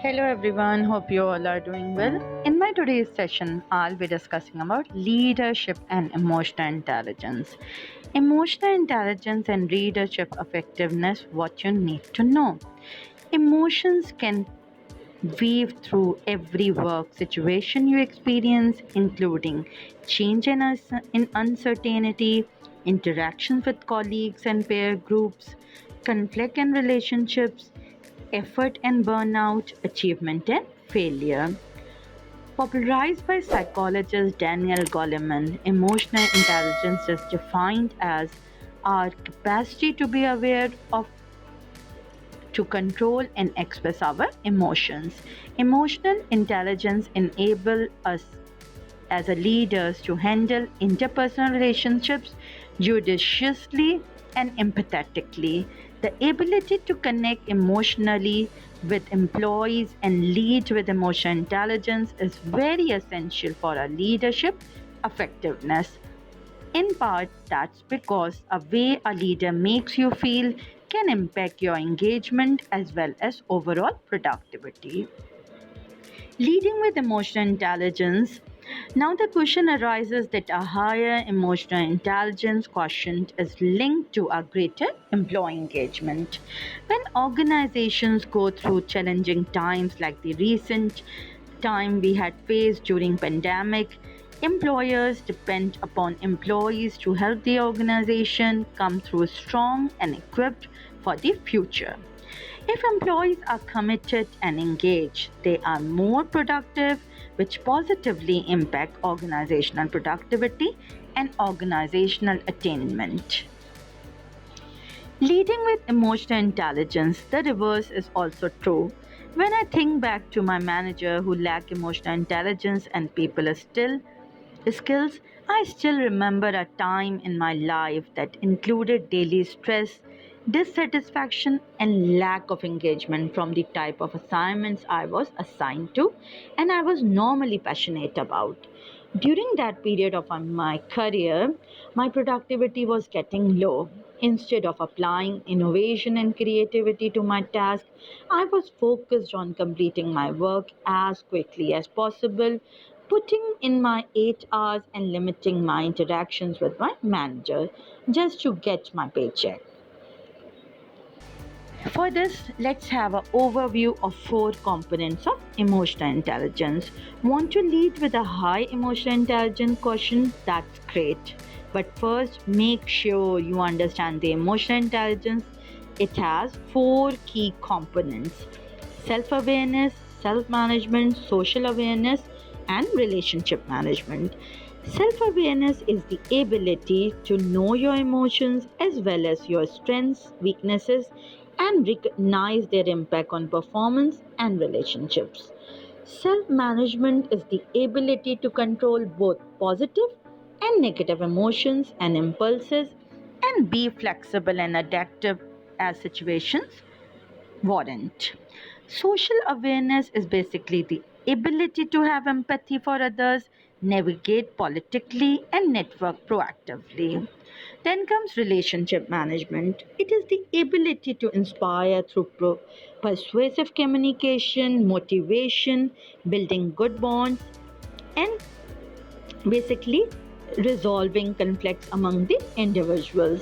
Hello everyone, hope you all are doing well. In my today's session, I'll be discussing about leadership and emotional intelligence. Emotional intelligence and leadership effectiveness, what you need to know. Emotions can weave through every work situation you experience, including change in uncertainty, interactions with colleagues and peer groups, conflict in relationships, effort and burnout, achievement and failure. Popularized by psychologist Daniel Goleman, emotional intelligence is defined as our capacity to be aware of, to control and express our emotions. Emotional intelligence enables us as a leaders to handle interpersonal relationships judiciously and empathetically. The ability to connect emotionally with employees and lead with emotional intelligence is very essential for our leadership effectiveness. In part, that's because a way a leader makes you feel can impact your engagement as well as overall productivity. Leading with emotional intelligence. Now, the question arises that a higher emotional intelligence quotient is linked to a greater employee engagement. When organizations go through challenging times like the recent time we had faced during pandemic, employers depend upon employees to help the organization come through strong and equipped for the future. If employees are committed and engaged, they are more productive, which positively impact organizational productivity and organizational attainment. Leading with emotional intelligence, the reverse is also true. When I think back to my manager who lacked emotional intelligence and people still skills, I still remember a time in my life that included daily stress, dissatisfaction, and lack of engagement from the type of assignments I was assigned to and I was normally passionate about. During that period of my career, my productivity was getting low. Instead of applying innovation and creativity to my task, I was focused on completing my work as quickly as possible, putting in my 8 hours and limiting my interactions with my manager just to get my paycheck. For this, let's have an overview of four components of emotional intelligence. Want to lead with a high emotional intelligence quotient? That's great. But first, make sure you understand the emotional intelligence. It has four key components: self awareness, self management, social awareness, and relationship management. Self awareness is the ability to know your emotions as well as your strengths, weaknesses, and recognize their impact on performance and relationships. Self management is the ability to control both positive and negative emotions and impulses and be flexible and adaptive as situations warrant. Social awareness is basically the ability to have empathy for others, navigate politically, and network proactively. Then comes relationship management. It is the ability to inspire through persuasive communication, motivation, building good bonds, and basically resolving conflicts among the individuals.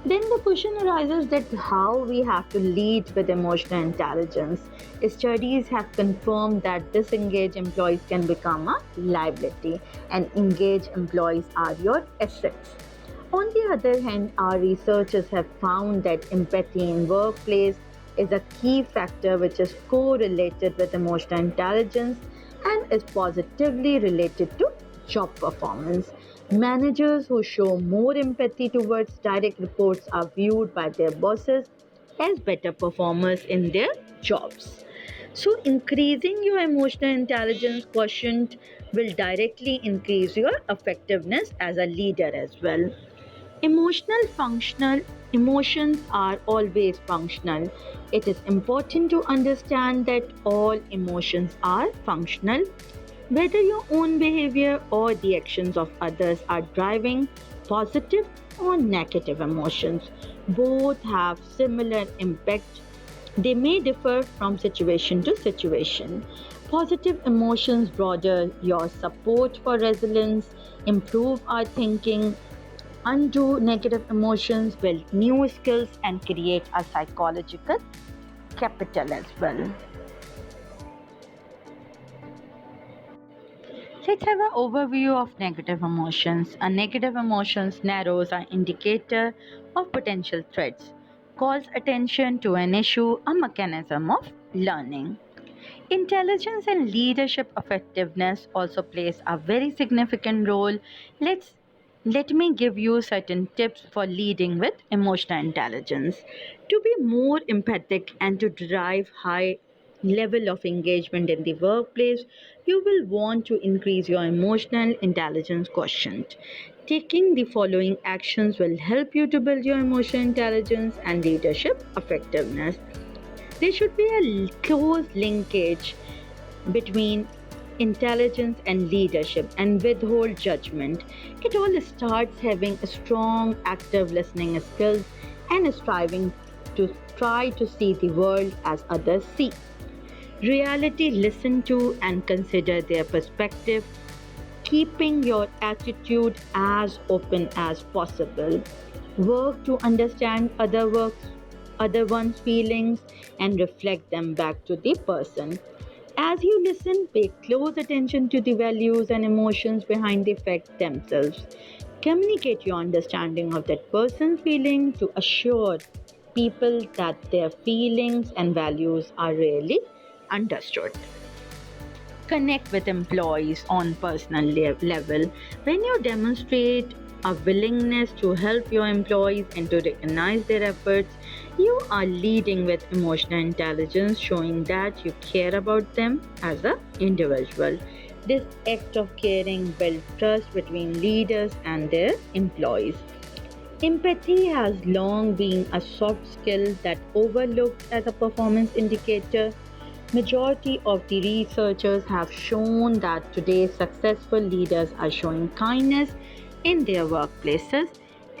Then the question arises that how we have to lead with emotional intelligence. Studies have confirmed that disengaged employees can become a liability and engaged employees are your assets. On the other hand, our researchers have found that empathy in workplace is a key factor which is correlated with emotional intelligence and is positively related to job performance. Managers who show more empathy towards direct reports are viewed by their bosses as better performers in their jobs. So, increasing your emotional intelligence quotient will directly increase your effectiveness as a leader as well. Emotional functional emotions are always functional. It is important to understand that all emotions are functional. Whether your own behavior or the actions of others are driving positive or negative emotions, both have similar impact They may differ from situation to situation. Positive emotions broaden your support for resilience, improve our thinking, undo negative emotions, build new skills, and create a psychological capital as well. Let's have an overview of negative emotions. A negative emotions narrows our indicator of potential threats, calls attention to an issue, a mechanism of learning. Intelligence and leadership effectiveness also plays a very significant role. Let's Let me give you certain tips for leading with emotional intelligence. To be more empathic and to drive high level of engagement in the workplace, you will want to increase your emotional intelligence quotient. Taking the following actions will help you to build your emotional intelligence and leadership effectiveness. There should be a close linkage between intelligence and leadership and withhold judgment. It all starts having a strong active listening skills and striving to try to see the world as others see. Reality, listen to and consider their perspective, keeping your attitude as open as possible. Work to understand other one's feelings and reflect them back to the person. As you listen, pay close attention to the values and emotions behind the fact themselves. Communicate your understanding of that person's feeling to assure people that their feelings and values are really understood. Connect with employees on personal level. When you demonstrate a willingness to help your employees and to recognize their efforts, you are leading with emotional intelligence, showing that you care about them as an individual. This act of caring builds trust between leaders and their employees. Empathy has long been a soft skill that overlooked as a performance indicator. Majority of the researchers have shown that today's successful leaders are showing kindness in their workplaces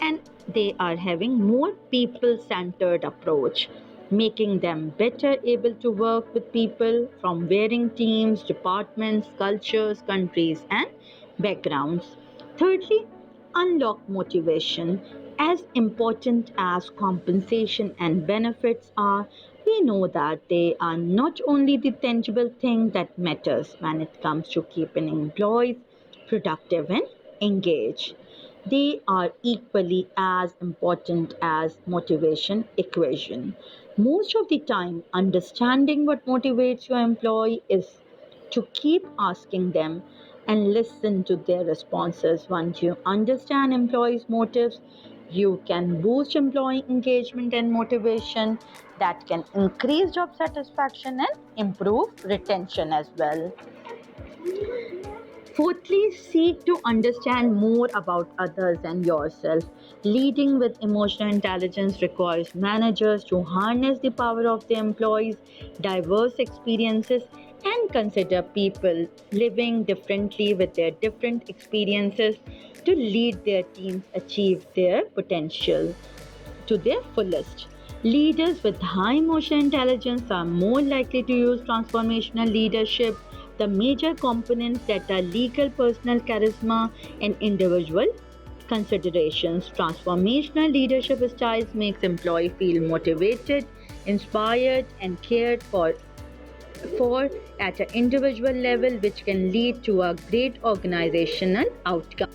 and they are having more people-centered approach, making them better able to work with people from varying teams, departments, cultures, countries and backgrounds. Thirdly, unlock motivation. As important as compensation and benefits are, we know that they are not only the tangible thing that matters when it comes to keeping employees productive and engaged. They are equally as important as motivation equation. Most of the time, understanding what motivates your employee is to keep asking them and listen to their responses. Once you understand employees' motives, you can boost employee engagement and motivation that can increase job satisfaction and improve retention as well. Fourthly, seek to understand more about others and yourself. Leading with emotional intelligence requires managers to harness the power of their employees' diverse experiences and consider people living differently with their different experiences to lead their teams achieve their potential to their fullest. Leaders with high emotional intelligence are more likely to use transformational leadership. The major components that are legal, personal charisma, and individual considerations. Transformational leadership styles makes employee feel motivated, inspired, and cared for at an individual level, which can lead to a great organizational outcome.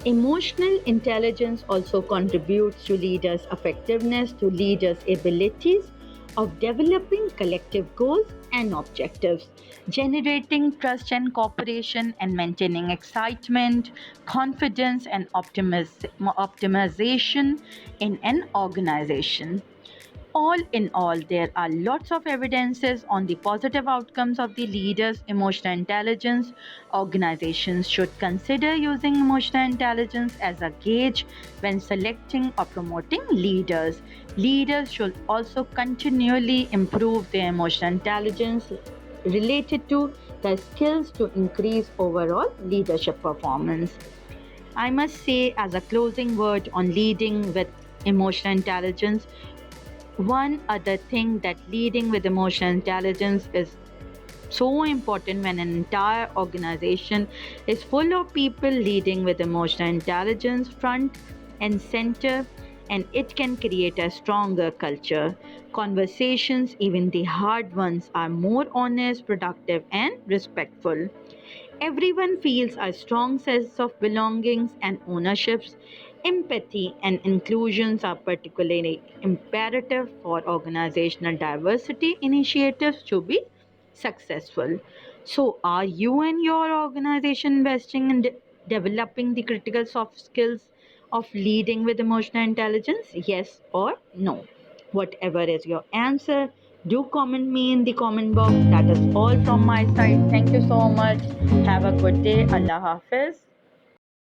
Emotional intelligence also contributes to leaders' effectiveness, to leaders' abilities of developing collective goals and objectives, generating trust and cooperation, and maintaining excitement, confidence, and optimization in an organization. All in all, there are lots of evidences on the positive outcomes of the leader's emotional intelligence. Organizations should consider using emotional intelligence as a gauge when selecting or promoting leaders. Leaders should also continually improve their emotional intelligence related to the skills to increase overall leadership performance. I must say, as a closing word on leading with emotional intelligence, One other thing that leading with emotional intelligence is so important when an entire organization is full of people leading with emotional intelligence front and center, and it can create a stronger culture. Conversations, even the hard ones, are more honest, productive, and respectful. Everyone feels a strong sense of belongings and ownerships. Empathy and inclusions are particularly imperative for organizational diversity initiatives to be successful. So, are you and your organization investing in developing the critical soft skills of leading with emotional intelligence? Yes or no? Whatever is your answer, do comment me in the comment box. That is all from my side. Thank you so much. Have a good day. Allah Hafiz.